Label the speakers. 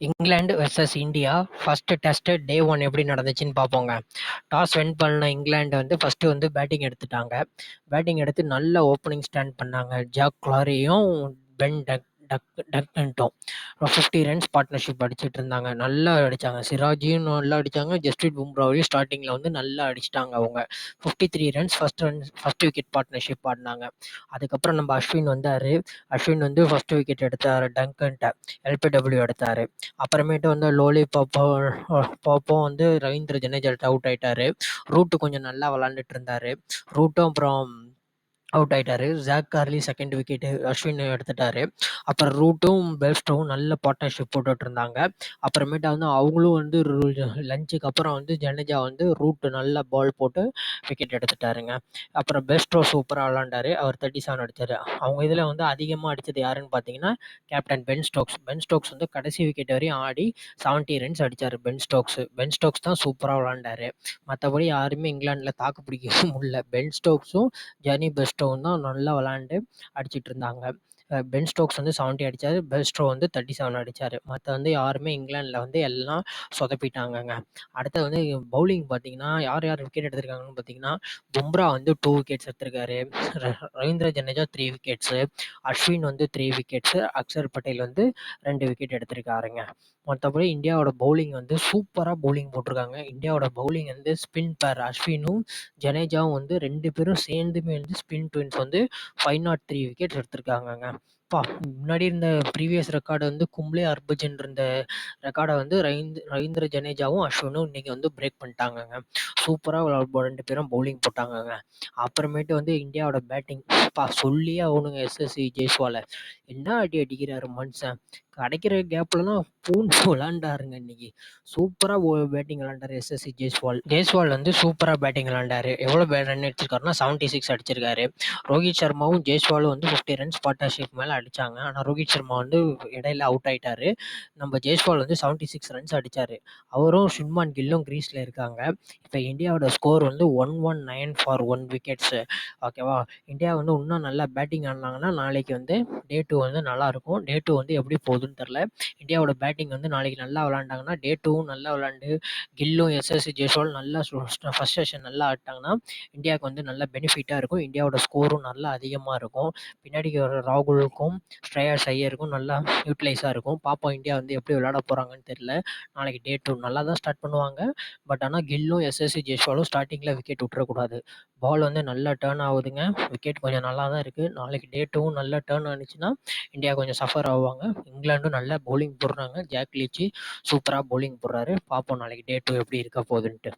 Speaker 1: England versus India first test டே 1 எப்படி நடந்துச்சுன்னு பார்ப்போங்க. Toss win பண்ண இங்கிலாந்து வந்து ஃபர்ஸ்ட் வந்து பேட்டிங் எடுத்துட்டாங்க. பேட்டிங் எடுத்து நல்ல ஓப்பனிங் ஸ்டாண்ட் பண்ணாங்க. ஜாக் கிளாரியும் பென் டக்னட்டும் 50 ரன்ஸ் பார்ட்னர்ஷிப் அடிச்சிட்டு இருந்தாங்க. நல்லா அடிச்சாங்க. சிராஜியும் நல்லா அடிச்சாங்க. ஜஸ்பிரீத் பும்ராவையும் ஸ்டார்டிங்ல வந்து நல்லா அடிச்சிட்டாங்க அவங்க. 53 ரன்ஸ் ஃபர்ஸ்ட் விக்கெட் பார்ட்னர்ஷிப் ஆடினாங்க. அதுக்கப்புறம் நம்ம அஸ்வின் வந்தாரு. அஸ்வின் வந்து ஃபர்ஸ்ட் விக்கெட் எடுத்தாரு. டங்கன்ட்ட எல்பிடபிள்யூ எடுத்தாரு. அப்புறமேட்டு வந்து லோலி பாப்போம் வந்து ரவீந்திர ஜடேஜா அவுட் ஆயிட்டாரு. ரூட்டு கொஞ்சம் நல்லா விளாண்டுட்டு இருந்தாரு. ரூட்டும் அப்புறம் அவுட் ஆயிட்டாரு. Zak Crawley second wicket Ashwin எடுத்துட்டாரு. அப்புறம் ரூட்டும் பெல்ஸ்டோவும் நல்ல பார்ட்னர்ஷிப் போட்டுட்டு இருந்தாங்க. அப்புறமேட்டா வந்து அவங்களும் வந்து லஞ்சுக்கு அப்புறம் வந்து ஜடேஜா வந்து ரூட் நல்ல பால் போட்டு விக்கெட் எடுத்துட்டாருங்க. அப்புறம் பெஸ்ட்ரோ சூப்பராக விளாண்டாரு. அவர் 37 அடிச்சாரு. அவங்க இதில் வந்து அதிகமாக அடித்தது யாருன்னு பார்த்தீங்கன்னா captain Ben Stokes. Ben Stokes வந்து கடைசி விக்கெட் வரையும் ஆடி 70 ரன்ஸ் அடிச்சாரு. பென் ஸ்டோக்ஸ் தான் சூப்பராக விளாண்டாரு. மற்றபடி யாருமே இங்கிலாந்தில் தாக்கு பிடிக்க முடியல. பென் ஸ்டோக்ஸும் ஜெர்னி பெஸ்டோவும் தான் நல்லா விளாண்டு அடிச்சிட்டு இருந்தாங்க. பென் ஸ்டோக்ஸ் வந்து 70 அடிச்சாரு. பெஸ்ட்ரோ வந்து 37 அடிச்சாரு. மற்ற வந்து யாருமே இங்கிலாந்தில் வந்து எல்லாம் சொதப்பிட்டாங்கங்க. அடுத்து வந்து பவுலிங் பார்த்தீங்கன்னா யார் யார் விக்கெட் எடுத்திருக்காங்கன்னு பார்த்தீங்கன்னா பும்ரா வந்து 2 விக்கெட்ஸ் எடுத்திருக்காரு. ரவீந்திர ஜடேஜா 3 விக்கெட்ஸு. அஸ்வின் வந்து 3 விக்கெட்ஸு. அக்ஷர் பட்டேல் வந்து 2 விக்கெட் எடுத்திருக்காருங்க. மற்றபடி இந்தியாவோட பவுலிங் வந்து சூப்பராக பவுலிங் போட்டிருக்காங்க. இந்தியாவோட பவுலிங் வந்து ஸ்பின் பேர் அஸ்வினும் ஜடேஜாவும் வந்து 2 பேரும் சேர்ந்துமே வந்து ஸ்பின் ட்வின்ஸ் வந்து 503 விக்கெட்ஸ் எடுத்திருக்காங்கங்க. முன்னாடி இருந்த ப்ரீவியஸ் ரெக்கார்டு வந்து கும்ப்ளே ஹர்பஜன் இருந்த ரெக்கார்டை வந்து ரவீந்திர ஜடேஜாவும் அஸ்வினும் இன்னைக்கு வந்து பிரேக் பண்ணிட்டாங்கங்க. சூப்பராக 2 பேரும் பவுலிங் போட்டாங்கங்க. அப்புறமேட்டு வந்து இந்தியாவோட பேட்டிங் சொல்லியே ஆகணுங்க. எஸ்எஸ்சி ஜெய்ஸ்வாலை என்ன அடி அடிக்கிறாரு மனுஷன். கிடைக்கிற கேப்லலாம் பூந்து விளாண்டாருங்க இன்னைக்கு. சூப்பராக பேட்டிங் விளாண்டாரு எஸ்எஸ்சி ஜெய்ஸ்வால் வந்து சூப்பராக பேட்டிங் விளாண்டாரு. எவ்வளோ ரன் அடிச்சிருக்காருன்னா 76 அடிச்சிருக்காரு. ரோஹித் சர்மாவும் ஜெய்ஸ்வாலும் வந்து 50 ரன்ஸ் பார்ட்னர்ஷிப் மேலே அடிச்சாங்க. ஆனால் ரோஹித் சர்மா வந்து இடையில அவுட் ஆயிட்டாரு. நம்ம ஜெய்ஸ்வால் வந்து 76 ரன்ஸ் அடிச்சாரு. அவரும் சுப்மான் கில்லும் கிரீஸ்ல இருக்காங்க. இப்போ இந்தியாவோட ஸ்கோர் வந்து 119 ஃபார் 1 விக்கெட்ஸ். ஓகேவா. இந்தியா வந்து இன்னும் நல்லா பேட்டிங் ஆடினாங்கன்னா நாளைக்கு வந்து டே 2 வந்து நல்லா இருக்கும். டே 2 வந்து எப்படி போகுதுன்னு தெரில. இந்தியாவோட பேட்டிங் வந்து நாளைக்கு நல்லா விளாண்டாங்கன்னா டே 2வும் நல்லா விளாண்டு கில்லும் எஸ்எஸ்சி ஜெய்ஸ்வால் நல்லா ஃபர்ஸ்ட் செஷன் நல்லா ஆடிட்டாங்கன்னா இந்தியாவுக்கு வந்து நல்ல பெனிஃபிட்டாக இருக்கும். இந்தியாவோட ஸ்கோரும் நல்லா அதிகமாக இருக்கும். பின்னாடி வர ராகுலுக்கும் ஸ்ரேயாஸ் ஐயருக்கும் நல்லா யூட்டிலைஸாக இருக்கும். பார்ப்போம் இந்தியா வந்து எப்படி விளையாட போகிறாங்கன்னு தெரியல. நாளைக்கு டே 2 நல்லா தான் ஸ்டார்ட் பண்ணுவாங்க. பட் ஆனால் கில்லும் எஸ்எஸ்சி ஜெய்ஸ்வாலும் ஸ்டார்டிங்கில் விக்கெட் விட்டுறக்கூடாது. பால் வந்து நல்லா டேர்ன் ஆகுதுங்க. விக்கெட் கொஞ்சம் நல்லா தான் இருக்குது. நாளைக்கு டே 2வும் நல்லா டேர்ன் ஆனிச்சுன்னா இந்தியா கொஞ்சம் சஃபர் ஆவாங்க. இங்கிலாண்டும் நல்லா பவுலிங் போடுறாங்க. ஜாக் லீச்சு சூப்பராக பவுலிங் போடுறாரு. பார்ப்போம் நாளைக்கு டே 2 எப்படி இருக்க போகுதுன்ட்டு.